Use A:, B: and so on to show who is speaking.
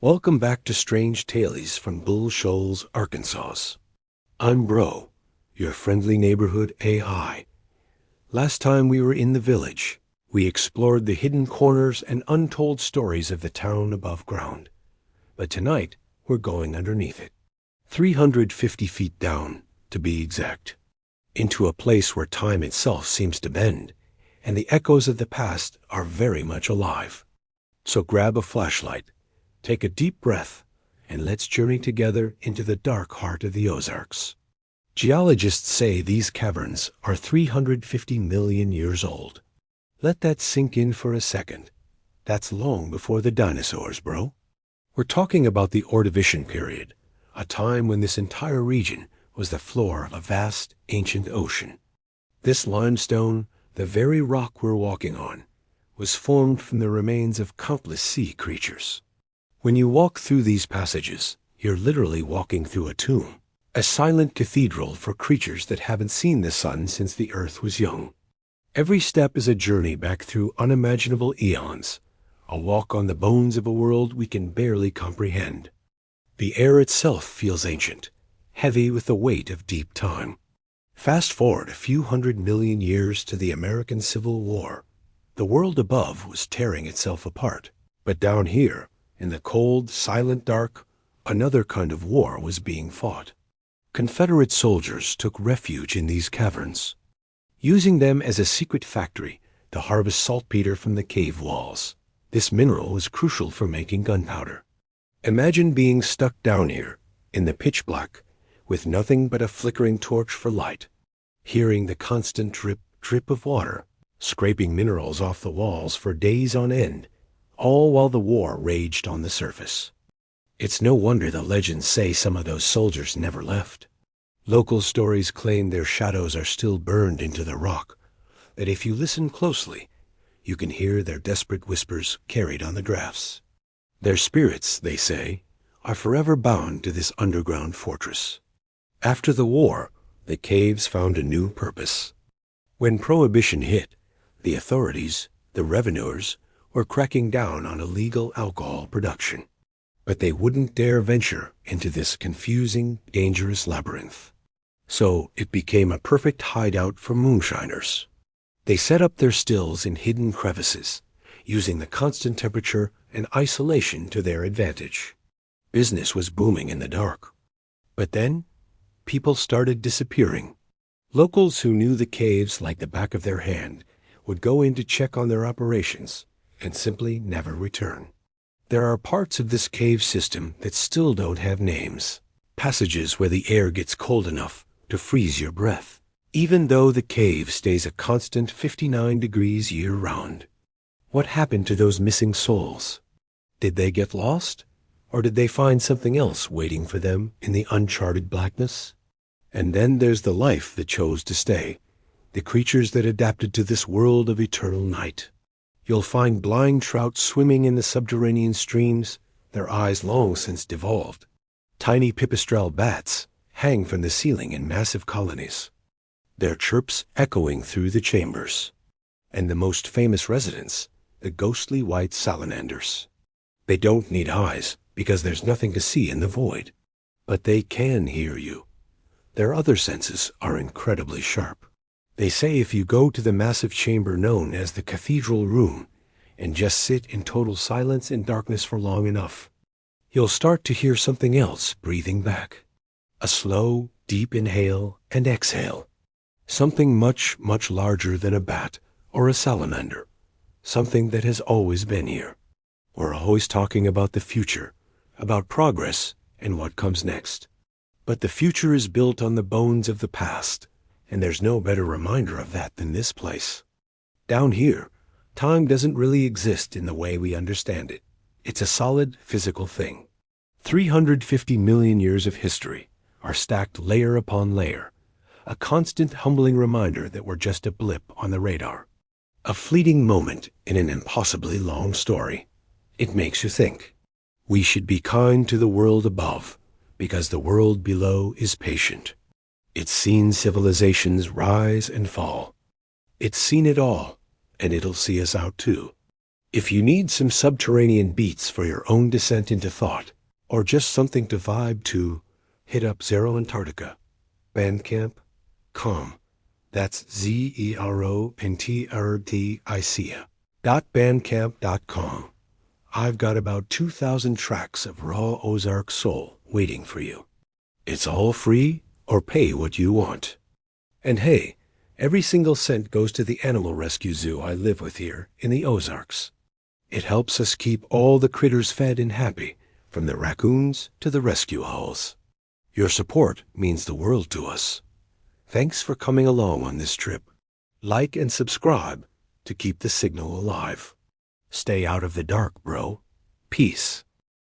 A: Welcome back to Strange Tales from Bull Shoals, Arkansas. I'm Bro, your friendly neighborhood AI. Last time we were in the village, we explored the hidden corners and untold stories of the town above ground. But tonight, we're going underneath it. 350 feet down, to be exact. Into a place where time itself seems to bend, and the echoes of the past are very much alive. So grab a flashlight, take a deep breath, and let's journey together into the dark heart of the Ozarks. Geologists say these caverns are 350 million years old. Let that sink in for a second. That's long before the dinosaurs, bro. We're talking about the Ordovician period, a time when this entire region was the floor of a vast, ancient ocean. This limestone, the very rock we're walking on, was formed from the remains of countless sea creatures. When you walk through these passages, you're literally walking through a tomb, a silent cathedral for creatures that haven't seen the sun since the earth was young. Every step is a journey back through unimaginable eons, a walk on the bones of a world we can barely comprehend. The air itself feels ancient, heavy with the weight of deep time. Fast forward a few 100 million years to the American Civil War. The world above was tearing itself apart, but down here, in the cold, silent dark, another kind of war was being fought. Confederate soldiers took refuge in these caverns, using them as a secret factory to harvest saltpeter from the cave walls. This mineral was crucial for making gunpowder. Imagine being stuck down here, in the pitch black, with nothing but a flickering torch for light, hearing the constant drip, drip of water, scraping minerals off the walls for days on end, all while the war raged on the surface. It's no wonder the legends say some of those soldiers never left. Local stories claim their shadows are still burned into the rock, that if you listen closely, you can hear their desperate whispers carried on the drafts. Their spirits, they say, are forever bound to this underground fortress. After the war, the caves found a new purpose. When Prohibition hit, the authorities, the revenuers, were cracking down on illegal alcohol production. But they wouldn't dare venture into this confusing, dangerous labyrinth. So it became a perfect hideout for moonshiners. They set up their stills in hidden crevices, using the constant temperature and isolation to their advantage. Business was booming in the dark. But then, people started disappearing. Locals who knew the caves like the back of their hand would go in to check on their operations and simply never return. There are parts of this cave system that still don't have names. Passages where the air gets cold enough to freeze your breath, even though the cave stays a constant 59 degrees year-round. What happened to those missing souls? Did they get lost? Or did they find something else waiting for them in the uncharted blackness? And then there's the life that chose to stay, the creatures that adapted to this world of eternal night. You'll find blind trout swimming in the subterranean streams, their eyes long since devolved. Tiny pipistrelle bats hang from the ceiling in massive colonies, their chirps echoing through the chambers. And the most famous residents, the ghostly white salamanders. They don't need eyes because there's nothing to see in the void, but they can hear you. Their other senses are incredibly sharp. They say if you go to the massive chamber known as the Cathedral Room and just sit in total silence and darkness for long enough, you'll start to hear something else breathing back. A slow, deep inhale and exhale. Something much, much larger than a bat or a salamander. Something that has always been here. We're always talking about the future, about progress and what comes next. But the future is built on the bones of the past, and there's no better reminder of that than this place. Down here, time doesn't really exist in the way we understand it. It's a solid, physical thing. 350 million years of history are stacked layer upon layer, a constant humbling reminder that we're just a blip on the radar. A fleeting moment in an impossibly long story. It makes you think. We should be kind to the world above, because the world below is patient. It's seen civilizations rise and fall. It's seen it all, and it'll see us out too. If you need some subterranean beats for your own descent into thought, or just something to vibe to, hit up Zero Antarctica. Bandcamp.com. That's ZERONTARCTICA.bandcamp.com. I've got about 2,000 tracks of raw Ozark soul waiting for you. It's all free or pay what you want. And hey, every single cent goes to the animal rescue zoo I live with here in the Ozarks. It helps us keep all the critters fed and happy, from the raccoons to the rescue owls. Your support means the world to us. Thanks for coming along on this trip. Like and subscribe to keep the signal alive. Stay out of the dark, bro. Peace.